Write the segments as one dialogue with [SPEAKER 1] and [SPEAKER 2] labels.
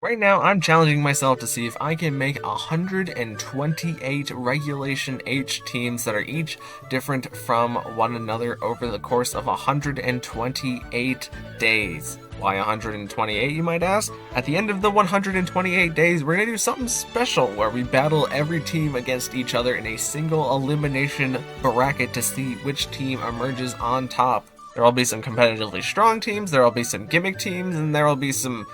[SPEAKER 1] Right now, I'm challenging myself to see if I can make 128 Regulation H teams that are each different from one another over the course of 128 days. Why 128, you might ask? At the end of the 128 days, we're going to do something special where we battle every team against each other in a single elimination bracket to see which team emerges on top. There will be some competitively strong teams, there will be some gimmick teams, and there will be some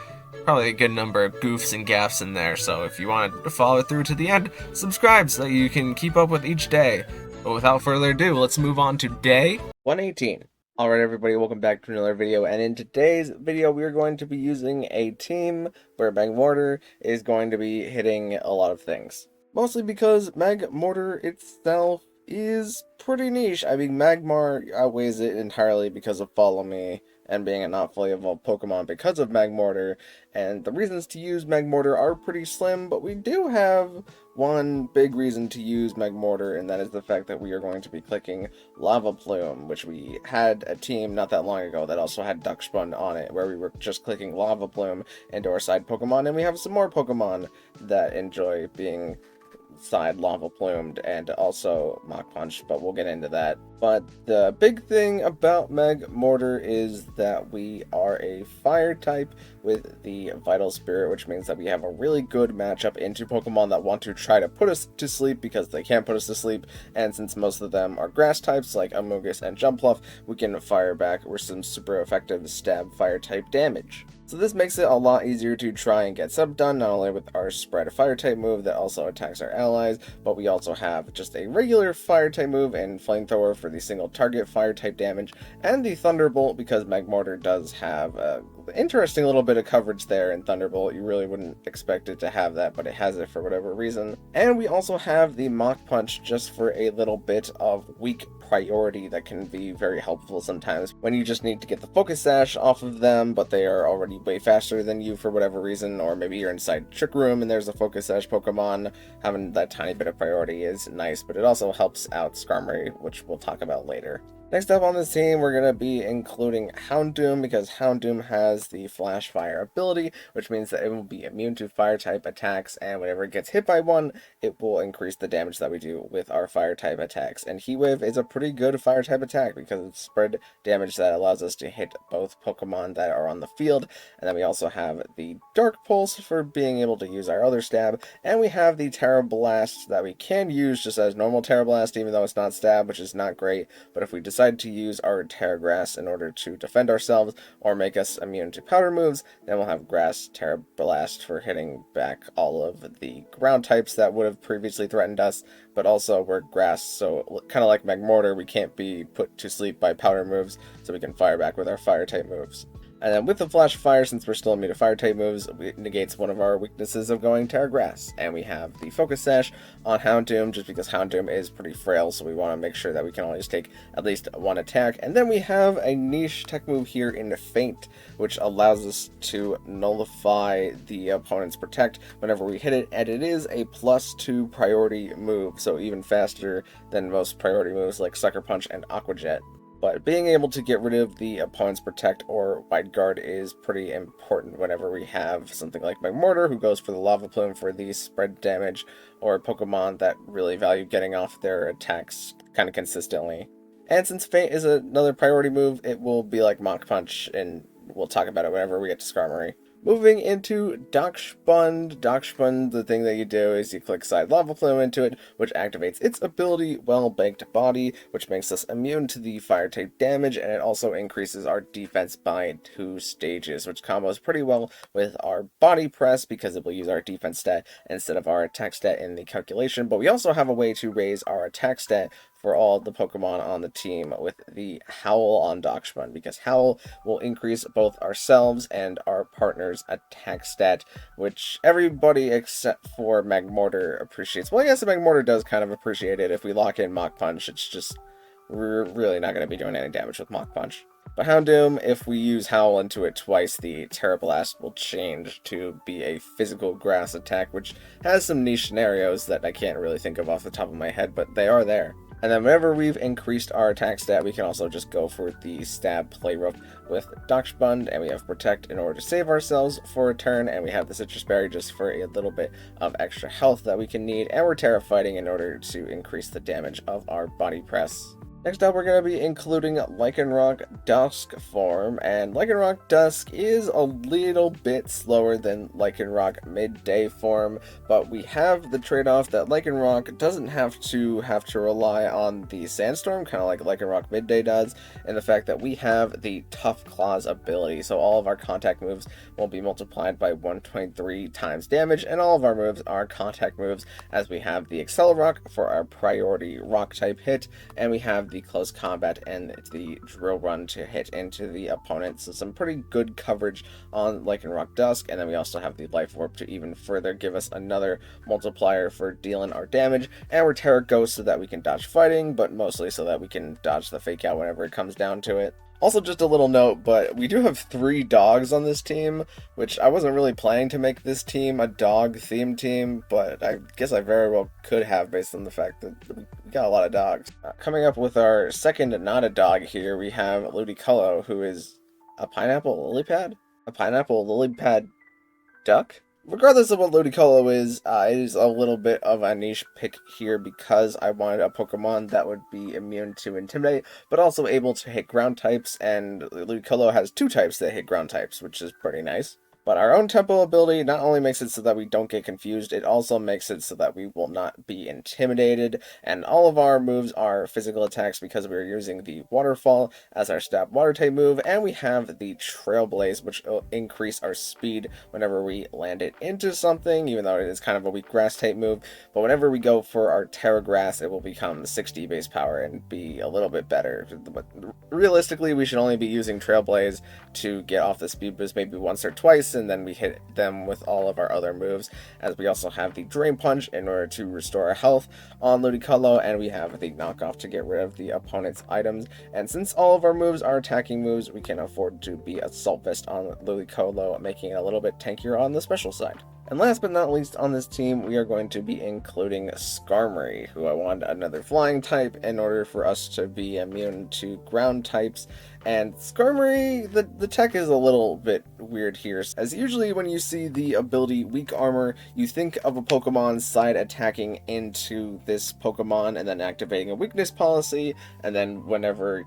[SPEAKER 1] probably a good number of goofs and gaffs in there, so if you want to follow through to the end, subscribe so that you can keep up with each day. But without further ado, let's move on to day 118. Alright everybody, welcome back to another video, and in today's video we are going to be using a team where Magmortar is going to be hitting a lot of things. Mostly because Magmortar itself is pretty niche. I mean, Magmar outweighs it entirely because of Follow Me and being a not fully evolved Pokemon because of Magmortar, and the reasons to use Magmortar are pretty slim, but we do have one big reason to use Magmortar, and that is the fact that we are going to be clicking Lava Plume, which we had a team not that long ago that also had Duckspun on it, where we were just clicking Lava Plume into our side Pokemon, and we have some more Pokemon that enjoy being side lava plumed and also Mach Punch, but we'll get into that. But the big thing about Magmortar is that we are a fire type with the Vital Spirit, which means that we have a really good matchup into Pokemon that want to try to put us to sleep because they can't put us to sleep, and since most of them are grass types like Amogus and Jumpluff, we can fire back with some super effective stab fire type damage. So this makes it a lot easier to try and get sub done, not only with our spread fire type move that also attacks our allies, but we also have just a regular fire type move and flamethrower for the single target fire type damage, and the Thunderbolt because Magmortar does have a interesting little bit of coverage there in Thunderbolt. You really wouldn't expect it to have that, but it has it for whatever reason. And we also have the Mach Punch just for a little bit of weak priority that can be very helpful sometimes when you just need to get the Focus Sash off of them, but they are already way faster than you for whatever reason, or maybe you're inside Trick Room and there's a Focus Sash Pokemon. Having that tiny bit of priority is nice, but it also helps out Skarmory, which we'll talk about later. Next up on this team, we're going to be including Houndoom, because Houndoom has the Flash Fire ability, which means that it will be immune to fire-type attacks, and whenever it gets hit by one, it will increase the damage that we do with our fire-type attacks. And Heat Wave is a pretty good fire-type attack, because it's spread damage that allows us to hit both Pokemon that are on the field, and then we also have the Dark Pulse for being able to use our other stab, and we have the Terra Blast that we can use just as normal Terra Blast, even though it's not stab, which is not great, but if we decide to use our Terra Grass in order to defend ourselves or make us immune to powder moves, then we'll have Grass Terra Blast for hitting back all of the ground types that would have previously threatened us, but also we're grass, so kind of like Magmortar, we can't be put to sleep by powder moves, so we can fire back with our fire type moves. And then with the Flash Fire, since we're still immune to fire type moves, it negates one of our weaknesses of going Terra Grass. And we have the Focus Sash on Houndoom, just because Houndoom is pretty frail, so we want to make sure that we can always take at least one attack. And then we have a niche tech move here in Feint, which allows us to nullify the opponent's Protect whenever we hit it, and it is a +2 priority move, so even faster than most priority moves like Sucker Punch and Aqua Jet. But being able to get rid of the opponent's Protect or Wide Guard is pretty important whenever we have something like Magmortar, who goes for the Lava Plume for the spread damage, or Pokemon that really value getting off their attacks kind of consistently. And since Feint is another priority move, it will be like Mach Punch, and we'll talk about it whenever we get to Skarmory. Moving into Dockspund, the thing that you do is you click Side Lava Plume into it, which activates its ability, Well-Baked Body, which makes us immune to the fire type damage, and it also increases our defense by 2 stages, which combos pretty well with our Body Press because it will use our defense stat instead of our attack stat in the calculation. But we also have a way to raise our attack stat for all the Pokemon on the team with the Howl on Dockspun, because Howl will increase both ourselves and our partner's attack stat, which everybody except for Magmortar appreciates. Well, I guess the Magmortar does kind of appreciate it. If we lock in Mach Punch, it's just, we're really not going to be doing any damage with Mach Punch. But Houndoom, if we use Howl into it twice, the Terra Blast will change to be a physical grass attack, which has some niche scenarios that I can't really think of off the top of my head, but they are there.
[SPEAKER 2] And then whenever we've increased our attack stat, we can also just go for the Stab Play Rough with Dachshund, and we have Protect in order to save ourselves for a turn, and we have the Citrus Berry just for a little bit of extra health that we can need, and we're Terra Fighting in order to increase the damage of our Body Press. Next up, we're going to be including Lycanroc Dusk form, and Lycanroc Dusk is a little bit slower than Lycanroc Midday form, but we have the trade-off that Lycanroc doesn't have to rely on the Sandstorm, kind of like Lycanroc Midday does, and the fact that we have the Tough Claws ability, so all of our contact moves will be multiplied by 123 times damage, and all of our moves are contact moves, as we have the Accelerock for our priority rock-type hit, and we have the close combat and the drill run to hit into the opponent. So some pretty good coverage on Lycanroc Dusk, and then we also have the Life Orb to even further give us another multiplier for dealing our damage, and we're Terra Ghost so that we can dodge fighting, but mostly so that we can dodge the Fake Out whenever it comes down to it. Also, just a little note, but we do have 3 dogs on this team, which I wasn't really planning to make this team a dog-themed team, but I guess I very well could have based on the fact that we got a lot of dogs. Coming up with our second not a dog here, we have Ludicolo, who is a pineapple lily pad? A pineapple lily pad duck? Regardless of what Ludicolo is, it is a little bit of a niche pick here because I wanted a Pokemon that would be immune to Intimidate, but also able to hit ground types, and Ludicolo has 2 types that hit ground types, which is pretty nice. But our own tempo ability not only makes it so that we don't get confused, it also makes it so that we will not be intimidated, and all of our moves are physical attacks because we're using the Waterfall as our stab water type move, and we have the Trailblaze, which will increase our speed whenever we land it into something, even though it is kind of a weak grass type move. But whenever we go for our Terra Grass, it will become 60 base power and be a little bit better. But realistically, we should only be using Trailblaze to get off the speed boost maybe once or twice, and then we hit them with all of our other moves, as we also have the Drain Punch in order to restore our health on Ludicolo, and we have the Knockoff to get rid of the opponent's items. And since all of our moves are attacking moves, we can afford to be Assault Vest on Ludicolo, making it a little bit tankier on the special side. And last but not least on this team, we are going to be including Skarmory, who I wanted another flying type in order for us to be immune to ground types. And Skarmory, the tech is a little bit weird here, as usually when you see the ability Weak Armor, you think of a Pokemon side attacking into this Pokemon and then activating a weakness policy, and then whenever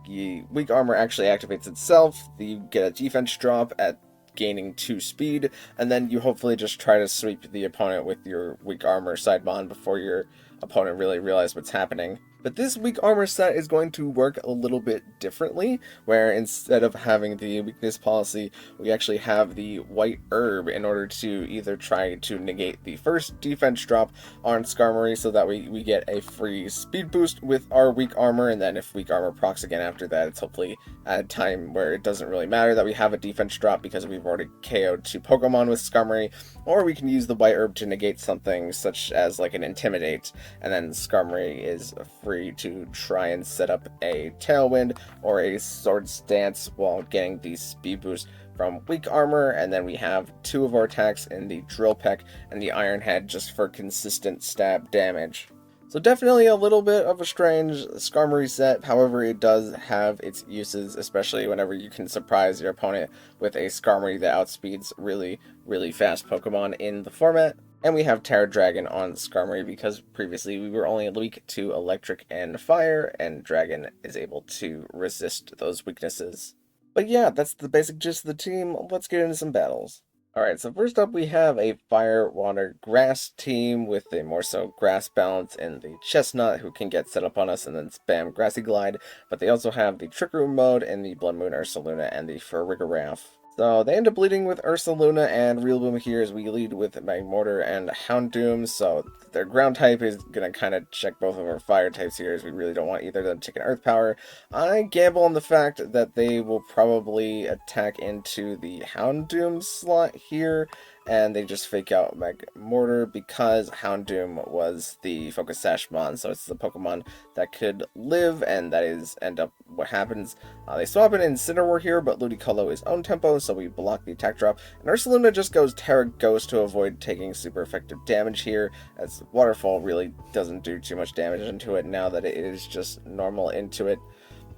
[SPEAKER 2] Weak Armor actually activates itself, you get a defense drop at gaining 2 speed, and then you hopefully just try to sweep the opponent with your Weak Armor side bond before your opponent really realizes what's happening. But this Weak Armor set is going to work a little bit differently, where instead of having the weakness policy, we actually have the White Herb in order to either try to negate the first defense drop on Skarmory so that we get a free speed boost with our Weak Armor, and then if Weak Armor procs again after that, it's hopefully at a time where it doesn't really matter that we have a defense drop because we've already KO'd 2 Pokemon with Skarmory, or we can use the White Herb to negate something such as like an Intimidate, and then Skarmory is free to try and set up a Tailwind or a Swords Dance while getting the speed boost from Weak Armor, and then we have 2 of our attacks in the Drill Peck and the Iron Head just for consistent stab damage. So definitely a little bit of a strange Skarmory set, however it does have its uses, especially whenever you can surprise your opponent with a Skarmory that outspeeds really, really fast Pokemon in the format. And we have Terra Dragon on Skarmory because previously we were only weak to Electric and Fire, and Dragon is able to resist those weaknesses. But yeah, that's the basic gist of the team. Let's get into some battles. Alright, so first up we have a Fire, Water, Grass team with a more so Grass balance and the Chestnut, who can get set up on us and then spam Grassy Glide, but they also have the Trick Room mode and the Blood Moon Ursaluna and the Farigiraf. So they end up leading with Ursaluna and Rillaboom here as we lead with Magmortar and Houndoom, so their ground type is going to kind of check both of our fire types here as we really don't want either of them to take an earth power. I gamble on the fact that they will probably attack into the Houndoom slot here, and they just fake out Magmortar because Houndoom was the Focus Sash Mon, so it's the Pokemon that could live, and that is end up what happens. They swap in Incineroar here, but Ludicolo is own tempo, so we block the attack drop, and Ursaluna just goes Terra Ghost to avoid taking super effective damage here, as Waterfall really doesn't do too much damage into it now that it is just normal into it.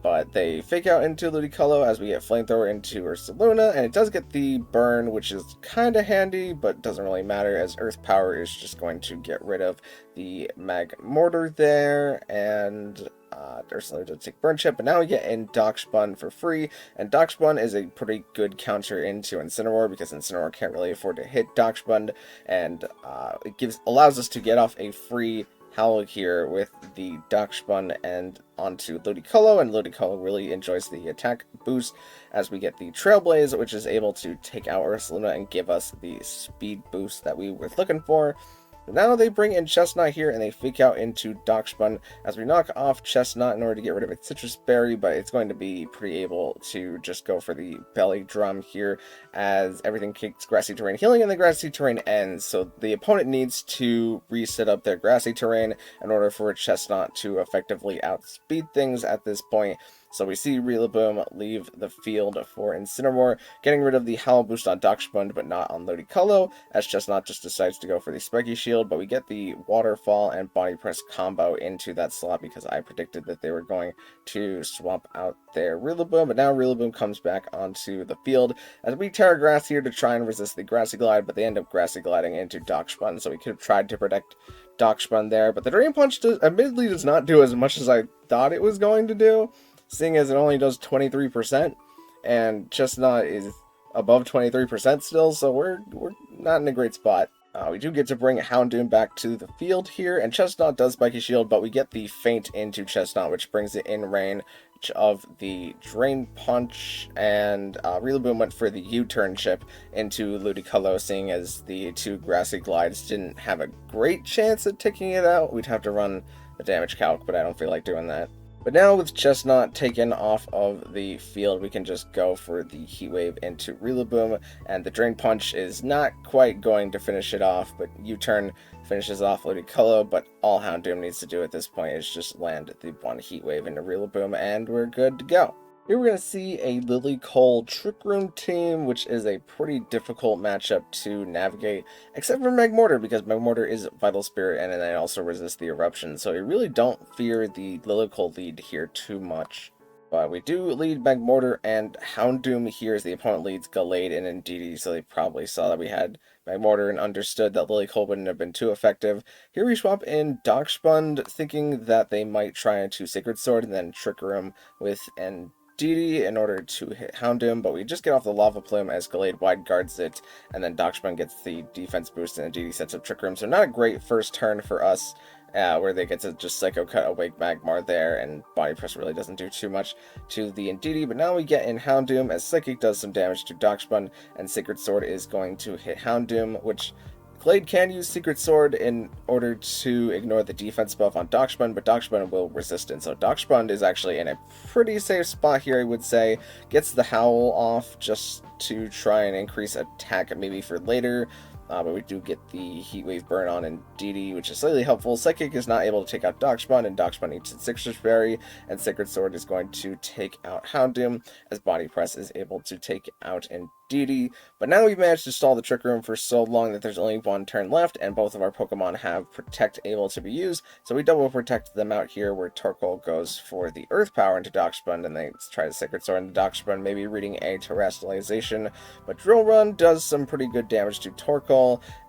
[SPEAKER 2] But they fake out into Ludicolo as we get Flamethrower into Ursaluna, and it does get the burn, which is kind of handy, but doesn't really matter as Earth Power is just going to get rid of the Magmortar there, and Ursaluna does take Burn Chip, but now we get in Doxbun for free, and Doxbun is a pretty good counter into Incineroar because Incineroar can't really afford to hit Doxbun, and it allows us to get off a free Howl here with the Doxbun and onto Ludicolo, and Ludicolo really enjoys the attack boost as we get the Trailblaze, which is able to take out Ursaluna and give us the speed boost that we were looking for. Now they bring in Chestnut here, and they fake out into Doxbun as we knock off Chestnut in order to get rid of its Citrus Berry, but it's going to be pretty able to just go for the Belly Drum here as everything kicks Grassy Terrain Healing, and the Grassy Terrain ends. So the opponent needs to reset up their Grassy Terrain in order for Chestnut to effectively outspeed things at this point. So we see Rillaboom leave the field for Incineroar, getting rid of the Howl boost on Doxbun, but not on Ludicolo, as Chestnut just decides to go for the Spiky Shield, but we get the Waterfall and Body Press combo into that slot because I predicted that they were going to swap out their Rillaboom, but now Rillaboom comes back onto the field, as we Terra Grass here to try and resist the Grassy Glide, but they end up Grassy Gliding into Doxbun, so we could have tried to protect Doxbun there, but the Drain Punch admittedly does not do as much as I thought it was going to do, seeing as it only does 23%, and Chestnut is above 23% still, so we're not in a great spot. We do get to bring Houndoom back to the field here, and Chestnut does Spiky Shield, but we get the Feint into Chestnut, which brings it in range of the Drain Punch, and Rillaboom went for the U-turn chip into Ludicolo, seeing as the two Grassy Glides didn't have a great chance at taking it out. We'd have to run the damage calc, but I don't feel like doing that. But now with Chestnut taken off of the field, we can just go for the Heat Wave into Rillaboom, and the Drain Punch is not quite going to finish it off, but U-turn finishes off Ludicolo, but all Houndoom needs to do at this point is just land the one Heat Wave into Rillaboom, and we're good to go. Here we're going to see a Lilycole Trick Room team, which is a pretty difficult matchup to navigate, except for Magmortar, because Magmortar is Vital Spirit, and then I also resist the Eruption, so we really don't fear the Lilycole lead here too much. But we do lead Magmortar, and Houndoom here as the opponent leads Gallade and Indeedee, so they probably saw that we had Magmortar and understood that Lilycole wouldn't have been too effective. Here we swap in Doxbund, thinking that they might try into Sacred Sword and then Trick Room with Indeedee in order to hit Houndoom, but we just get off the Lava Plume as Gallade wide guards it, and then Doxbund gets the defense boost and Indeedee sets up Trick Room, so not a great first turn for us. Where they get to just Psycho Cut Awake Magmar there, and Body Press really doesn't do too much to the Indeedee, but now we get in Houndoom as Psychic does some damage to Doxbund, and Sacred Sword is going to hit Houndoom, which Glade can use Secret Sword in order to ignore the defense buff on Doxbund, but Doxbund will resist it, so Doxbund is actually in a pretty safe spot here, I would say. Gets the Howl off just to try and increase attack maybe for later. But we do get the Heat Wave burn on Indeedee, which is slightly helpful. Psychic is not able to take out Doxbund, and Doxbund eats its Citrus Berry, and Sacred Sword is going to take out Houndoom, as Body Press is able to take out Indeedee. But now we've managed to stall the Trick Room for so long that there's only one turn left, and both of our Pokemon have Protect able to be used, so we double protect them out here, where Torkoal goes for the Earth Power into Doxbund, and they try the Sacred Sword into Doxbund, maybe reading a Terrestrialization, but Drill Run does some pretty good damage to Torkoal,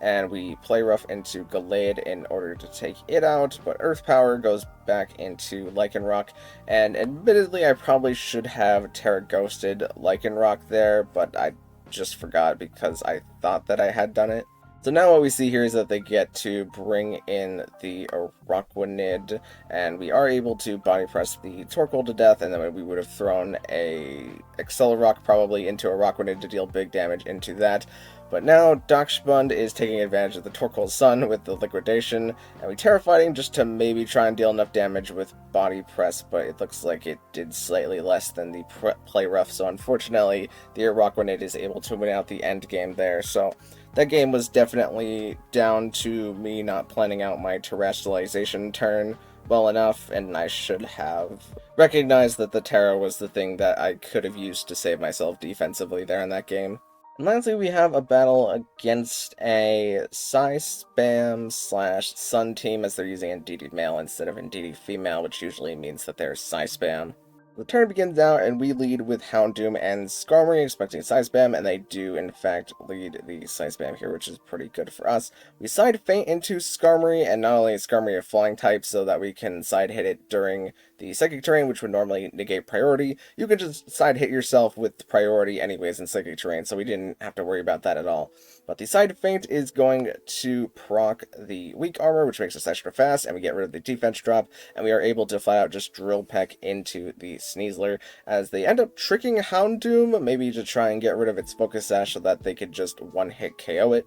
[SPEAKER 2] and we Play Rough into Gallade in order to take it out, but Earth Power goes back into Lycanroc, and admittedly I probably should have Terra Ghosted Lycanroc there, but I just forgot because I thought that I had done it. So now what we see here is that they get to bring in the Araquanid, and we are able to Body Press the Torkoal to death, and then we would have thrown a Accelerock probably into Araquanid to deal big damage into that. But now Doxbund is taking advantage of the Torkoal Sun with the Liquidation, and we Terra Fighting just to maybe try and deal enough damage with Body Press, but it looks like it did slightly less than the Play Rough, so unfortunately the Araquanid is able to win out the end game there. So That game was definitely down to me not planning out my terrestrialization turn well enough, and I should have recognized that the Terra was the thing that I could have used to save myself defensively there in that game. And lastly, we have a battle against a Psy Spam slash Sun team, as they're using Indeedee male instead of Indeedee female, which usually means that they're Psy Spam. The turn begins now, and we lead with Houndoom and Skarmory, expecting Psy Spam, and they do, in fact, lead the Psy Spam here, which is pretty good for us. We side feint into Skarmory, and not only is Skarmory a flying type, so that we can side hit it during the Psychic Terrain, which would normally negate priority, you can just side hit yourself with priority anyways in Psychic Terrain, so we didn't have to worry about that at all. But the side feint is going to proc the weak armor, which makes us extra fast, and we get rid of the defense drop, and we are able to flat out just drill peck into the Sneasler, as they end up tricking Houndoom, maybe to try and get rid of its Focus Sash so that they could just one-hit KO it.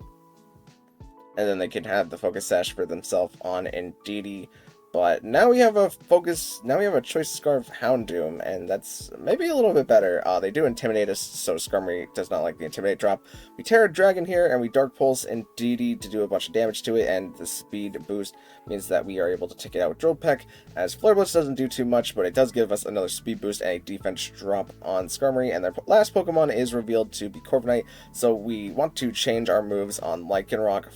[SPEAKER 2] And then they can have the Focus Sash for themselves on Indeedee. But now we have a Choice Scarf Houndoom, and that's maybe a little bit better. They do Intimidate us, so Skarmory does not like the Intimidate drop. We Terra Dragon here, and we Dark Pulse Indeedee to do a bunch of damage to it, and the speed boost means that we are able to take it out with Drill Peck, as Flare Blitz doesn't do too much, but it does give us another speed boost and a defense drop on Skarmory, and their last Pokemon is revealed to be Corviknight, so we want to change our moves on Lycanroc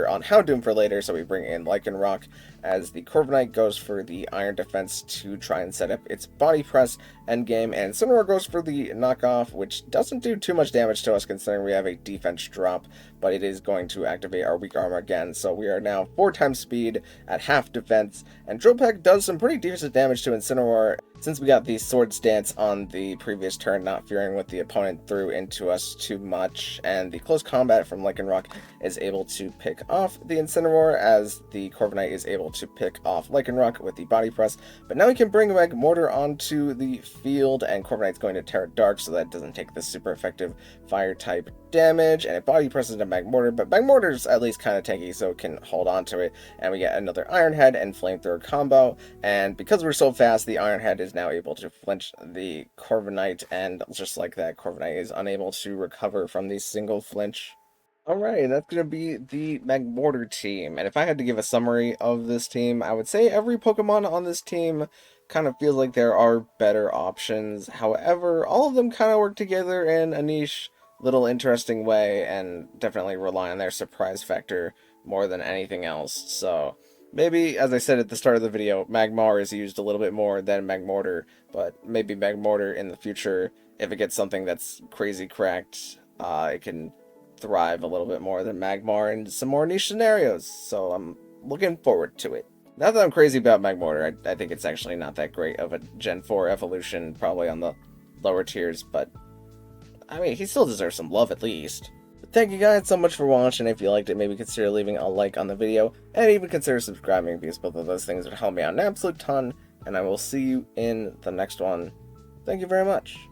[SPEAKER 2] on Houndoom for later, so we bring in Lycanroc, as the Corviknight goes for the Iron Defense to try and set up its Body Press endgame, and Incineroar goes for the knockoff, which doesn't do too much damage to us considering we have a defense drop, but it is going to activate our weak armor again, so we are now 4 times speed at half defense, and Drill Peck does some pretty decent damage to Incineroar since we got the Sword Stance on the previous turn, not fearing what the opponent threw into us too much, and the Close Combat from Lycanroc is able to pick off the Incineroar, as the Corviknight is able to pick off Lycanroc with the Body Press, but now we can bring Magmortar onto the field, and Corviknight's going to Terra Dark so that it doesn't take the super effective Fire type damage, and it Body Presses into Magmortar, but Magmortar's at least kind of tanky, so it can hold on to it, and we get another Iron Head and Flamethrower combo, and because we're so fast, the Iron Head is now able to flinch the Corviknight, and just like that, Corviknight is unable to recover from the single flinch. Alright, that's going to be the Magmortar team, and if I had to give a summary of this team, I would say every Pokemon on this team kind of feels like there are better options. However, all of them kind of work together in a niche, little interesting way, and definitely rely on their surprise factor more than anything else. So maybe, as I said at the start of the video, Magmar is used a little bit more than Magmortar, but maybe Magmortar in the future, if it gets something that's crazy cracked, it can thrive a little bit more than Magmar in some more niche scenarios, so I'm looking forward to it. Not that I'm crazy about Magmortar, I think it's actually not that great of a Gen 4 evolution, probably on the lower tiers, but I mean, he still deserves some love at least. But thank you guys so much for watching. If you liked it, maybe consider leaving a like on the video, and even consider subscribing, because both of those things would help me out an absolute ton, and I will see you in the next one. Thank you very much.